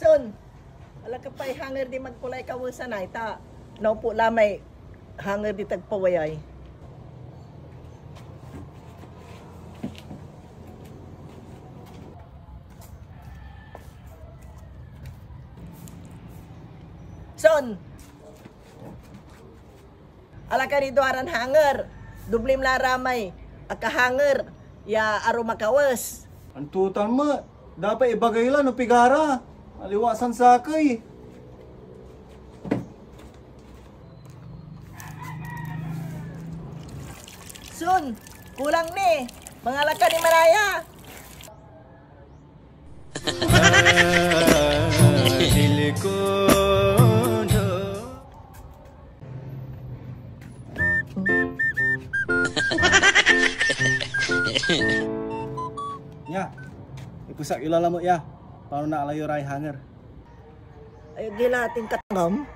Son, ala ka pa'y hanger di magkulay kawasan ay ta. Naupo lamay hanger di tagpawayay. Son, ala ka dito aran hanger. Dublim laramay, akahanger, ya aro makawas. Ang tutan mo, dapat ibagay lang no pigara. Aliwasan sakay. Son, kulang ni. Mga laka ni Maraya. Ya, ikusak ilala mo ya. Paano na alayo ray hanger? Ay, gila ating katangam.